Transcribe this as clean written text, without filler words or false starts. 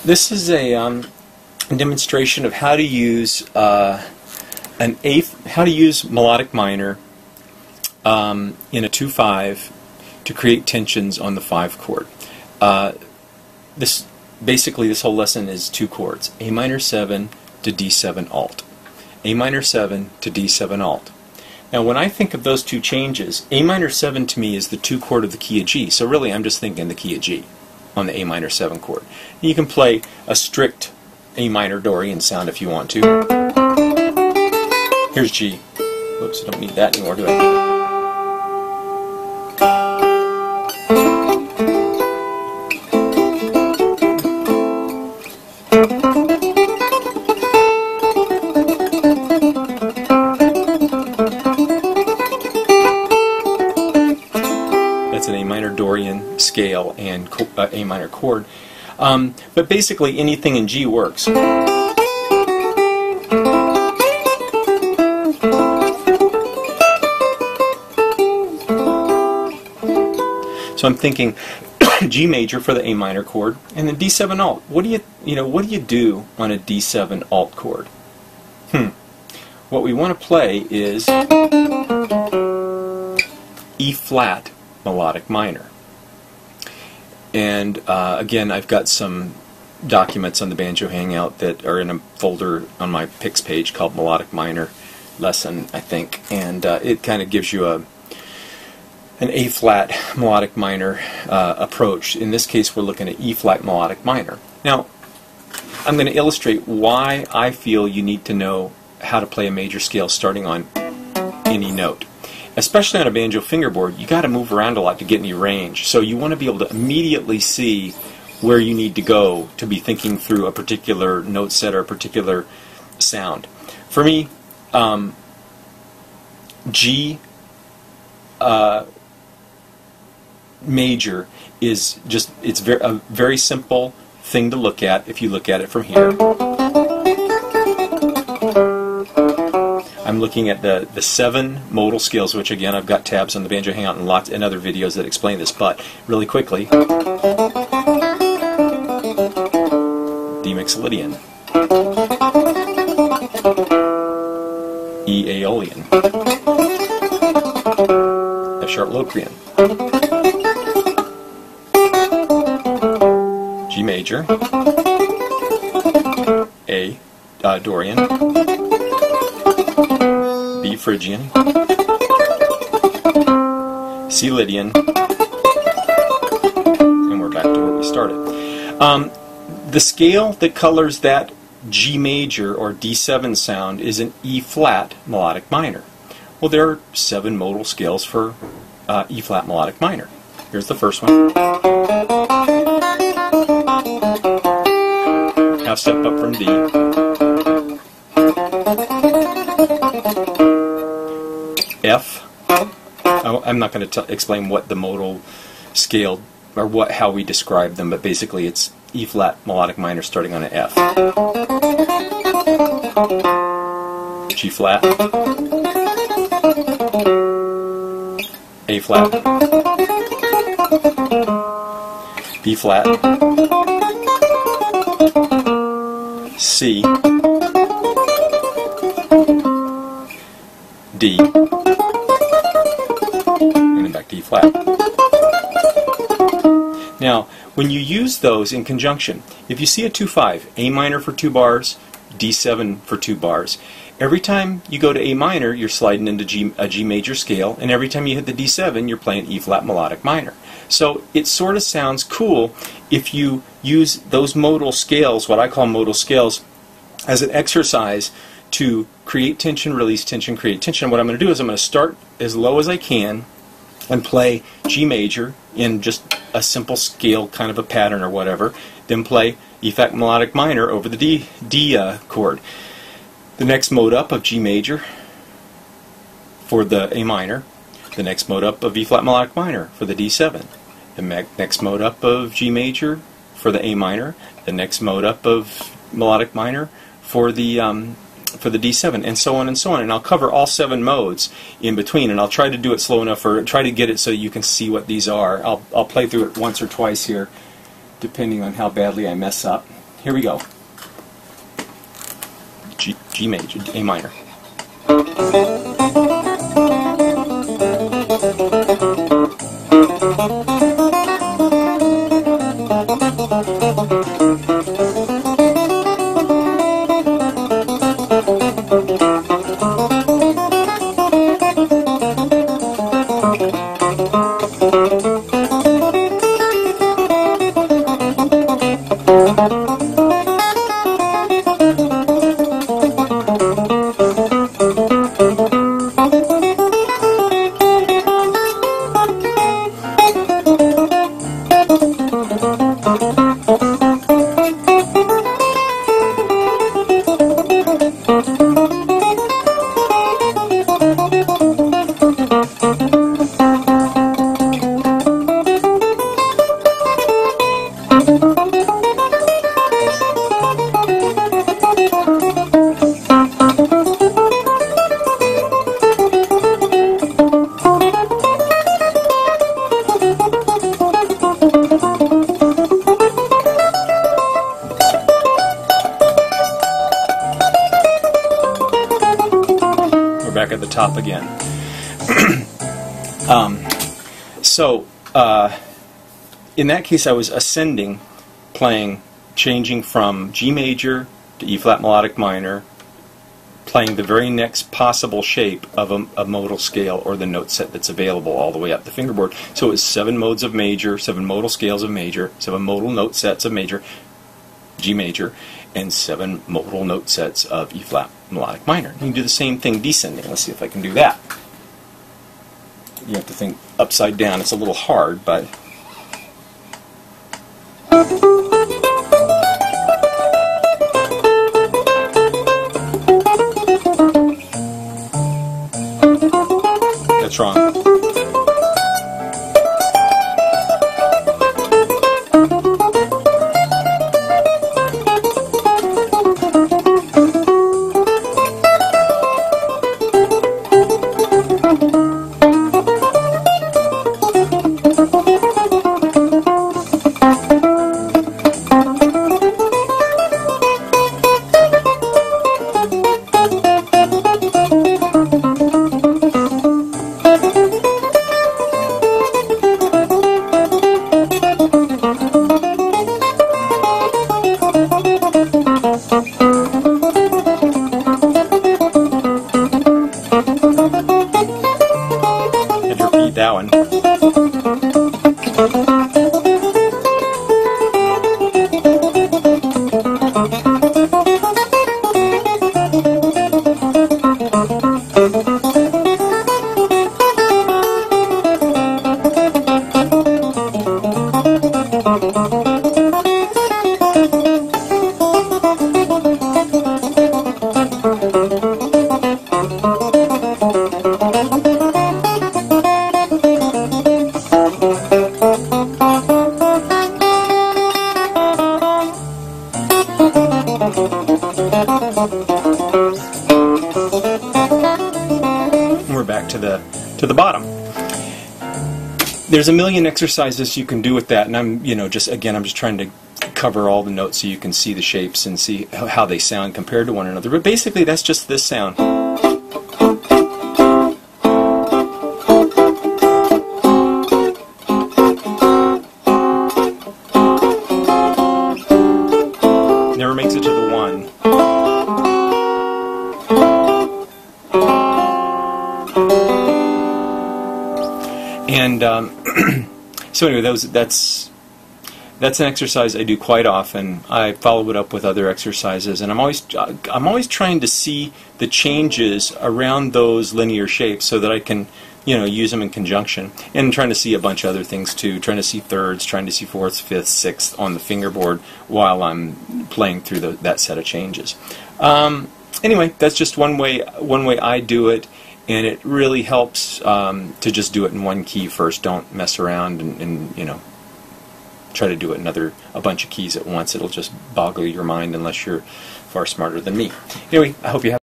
This is a demonstration of how to use melodic minor in a 2/5 to create tensions on the 5 chord. Basically this whole lesson is 2 chords: A minor 7 to D7 alt, A minor 7 to D7 alt. Now when I think of those two changes, A minor 7 to me is the 2 chord of the key of G, so really I'm just thinking the key of G on the A minor 7 chord. You can play a strict A minor Dorian sound if you want to. Here's G. Whoops, I don't need that anymore, do I? That's an A minor Dorian scale and A minor chord. But basically anything in G works. So I'm thinking G major for the A minor chord, and then D7 alt. What do you do on a D7 alt chord? What we want to play is E flat melodic minor. And again, I've got some documents on the Banjo Hangout that are in a folder on my picks page called Melodic Minor Lesson, I think, and it kind of gives you an A flat melodic minor approach. In this case, we're looking at E flat melodic minor. Now, I'm going to illustrate why I feel you need to know how to play a major scale starting on any note. Especially on a banjo fingerboard, you got to move around a lot to get any range. So you want to be able to immediately see where you need to go to be thinking through a particular note set or a particular sound. For me, G major is just, it's a very simple thing to look at if you look at it from here. I'm looking at the 7 modal scales, which again I've got tabs on the Banjo Hangout and other videos that explain this, but really quickly: D Mixolydian, E Aeolian, F sharp Locrian, G major, A Dorian, B Phrygian, C Lydian, and we're back to where we started. The scale that colors that G major or D7 sound is an E flat melodic minor. Well, there are 7 modal scales for E flat melodic minor. Here's the first one. Half step up from D. F. I'm not going to explain what the modal scale or how we describe them, but basically it's E flat melodic minor starting on an F. G flat, A flat, B flat, C, D, and then back to E flat. Now, when you use those in conjunction, if you see a 2/5, A minor for 2 bars, D7 for 2 bars, every time you go to A minor, you're sliding into a G major scale, and every time you hit the D7, you're playing E flat melodic minor. So it sort of sounds cool if you use those modal scales, what I call modal scales, as an exercise to create tension, release tension, create tension. What I'm going to do is I'm going to start as low as I can and play G major in just a simple scale kind of a pattern or whatever, then play E flat melodic minor over the D chord. The next mode up of G major for the A minor, the next mode up of E flat melodic minor for the D7, the next mode up of G major for the A minor, the next mode up of melodic minor for the D7, and so on and so on. And I'll cover all 7 modes in between, and I'll try to do it slow enough, or try to get it so you can see what these are. I'll play through it once or twice here, depending on how badly I mess up. Here we go. G major, A minor. Back at the top again. In that case I was ascending, changing from G major to E flat melodic minor, playing the very next possible shape of a modal scale or the note set that's available all the way up the fingerboard. So it was 7 modes of major, 7 modal scales of major, 7 modal note sets of major, G major, and 7 modal note sets of E flat melodic minor. You can do the same thing descending. Let's see if I can do that. You have to think upside down. It's a little hard, but that's wrong. That one. We're back to the bottom. There's a million exercises you can do with that, and I'm just trying to cover all the notes so you can see the shapes and see how they sound compared to one another. But basically, that's just this sound. Never makes it to the one. And so anyway, that's an exercise I do quite often. I follow it up with other exercises, and I'm always trying to see the changes around those linear shapes so that I can use them in conjunction, and trying to see a bunch of other things too, trying to see thirds, trying to see fourths, fifths, sixths on the fingerboard while I'm playing through that set of changes. Anyway, that's just one way I do it, and it really helps to just do it in one key first. Don't mess around and try to do it in a bunch of keys at once. It'll just boggle your mind unless you're far smarter than me. Anyway, I hope you have